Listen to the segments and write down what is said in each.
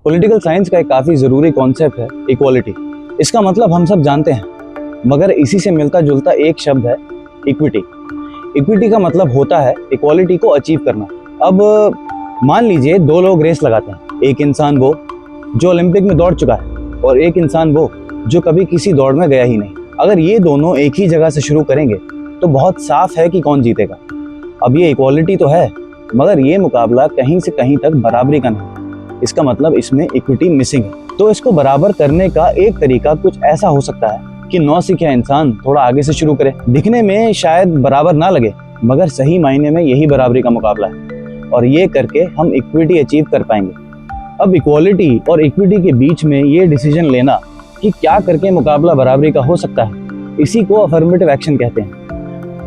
Political science का एक काफ़ी ज़रूरी कॉन्सेप्ट है इक्वालिटी। इसका मतलब हम सब जानते हैं, मगर इसी से मिलता जुलता एक शब्द है इक्विटी। इक्विटी का मतलब होता है इक्वालिटी को अचीव करना। अब मान लीजिए दो लोग रेस लगाते हैं, एक इंसान वो जो ओलंपिक में दौड़ चुका है और एक इंसान वो जो कभी किसी दौड़ में गया ही नहीं। अगर ये दोनों एक ही जगह से शुरू करेंगे तो बहुत साफ है कि कौन जीतेगा। अब ये इक्वालिटी तो है, मगर ये मुकाबला कहीं से कहीं तक बराबरी का नहीं। इसका मतलब इसमें इक्विटी मिसिंग है। तो इसको बराबर करने का एक तरीका कुछ ऐसा हो सकता है कि नौसिखिया इंसान थोड़ा आगे से शुरू करे। दिखने में शायद बराबर ना लगे, मगर सही मायने में यही बराबरी का मुकाबला है और ये करके हम इक्विटी अचीव कर पाएंगे। अब इक्वालिटी और इक्विटी के बीच में ये डिसीजन लेना कि क्या करके मुकाबला बराबरी का हो सकता है, इसी को अफर्मेटिव एक्शन कहते हैं।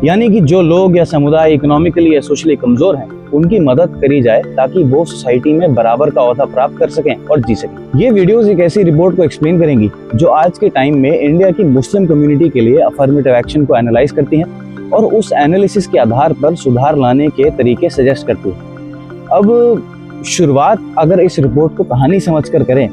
यानी कि जो लोग या समुदाय इकोनॉमिकली या सोशली कमजोर हैं उनकी मदद करी जाए ताकि वो सोसाइटी में बराबर का ओहदा प्राप्त कर सकें और जी सकें। ये वीडियोस एक ऐसी रिपोर्ट को एक्सप्लेन करेंगी जो आज के टाइम में इंडिया की मुस्लिम कम्युनिटी के लिए अफर्मेटिव एक्शन को एनालाइज करती हैं और उस एनालिसिस के आधार पर सुधार लाने के तरीके सजेस्ट करती है। अब शुरुआत अगर इस रिपोर्ट को कहानी समझकर करें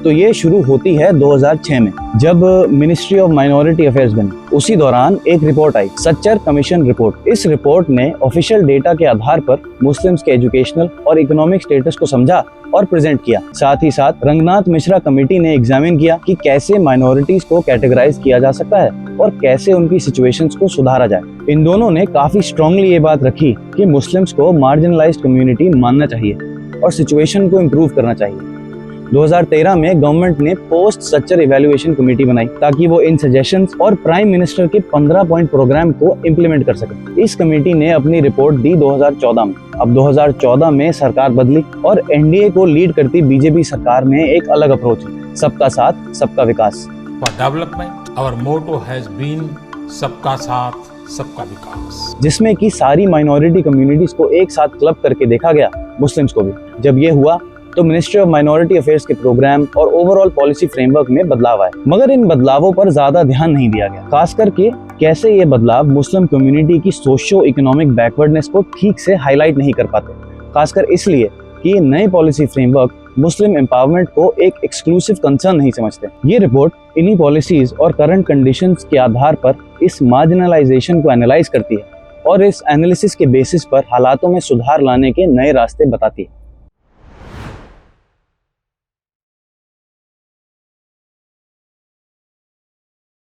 तो ये शुरू होती है 2006 में, जब मिनिस्ट्री ऑफ माइनॉरिटी अफेयर्स बनी। उसी दौरान एक रिपोर्ट आई, सच्चर कमीशन रिपोर्ट। इस रिपोर्ट ने ऑफिशियल डेटा के आधार पर मुस्लिम्स के एजुकेशनल और इकोनॉमिक स्टेटस को समझा और प्रेजेंट किया। साथ ही साथ रंगनाथ मिश्रा कमेटी ने एग्जामिन किया कि कैसे माइनॉरिटीज को कैटेगराइज किया जा सकता है और कैसे उनकी सिचुएशंस को सुधारा जाए। इन दोनों ने काफी स्ट्रांगली ये बात रखी कि मुस्लिम्स को मार्जिनलाइज्ड कम्युनिटी मानना चाहिए और सिचुएशन को इम्प्रूव करना चाहिए। 2013 में गवर्नमेंट ने पोस्ट सच्चर इवैल्यूएशन कमेटी बनाई ताकि वो इन सजेशंस और प्राइम मिनिस्टर के 15 पॉइंट प्रोग्राम को इम्प्लीमेंट कर सके। इस कमेटी ने अपनी रिपोर्ट दी 2014 में। अब 2014 में सरकार बदली और एनडीए को लीड करती बीजेपी सरकार में एक अलग अप्रोच है, सबका साथ सबका विकास। For development our motto has been सबका साथ सबका विकास, जिसमें कि सारी माइनॉरिटी कम्युनिटीज को एक साथ क्लब करके देखा गया, मुस्लिम्स को भी। जब ये हुआ तो मिनिस्ट्री ऑफ माइनॉरिटी अफेयर्स के प्रोग्राम और ओवरऑल पॉलिसी फ्रेमवर्क में बदलाव आए, मगर इन बदलावों पर ज्यादा ध्यान नहीं दिया गया। खास करके कैसे ये बदलाव मुस्लिम कम्युनिटी की सोशियो इकोनॉमिक बैकवर्डनेस को ठीक से हाईलाइट नहीं कर पाते, खासकर इसलिए कि नए पॉलिसी फ्रेमवर्क मुस्लिम एम्पावरमेंट को एक एक्सक्लूसिव कंसर्न नहीं समझते। ये रिपोर्ट इन्हीं पॉलिसीज और करंट कंडीशंस के आधार पर इस मार्जिनलाइजेशन को एनालाइज करती है और इस एनालिसिस के बेसिस पर हालातों में सुधार लाने के नए रास्ते बताती है।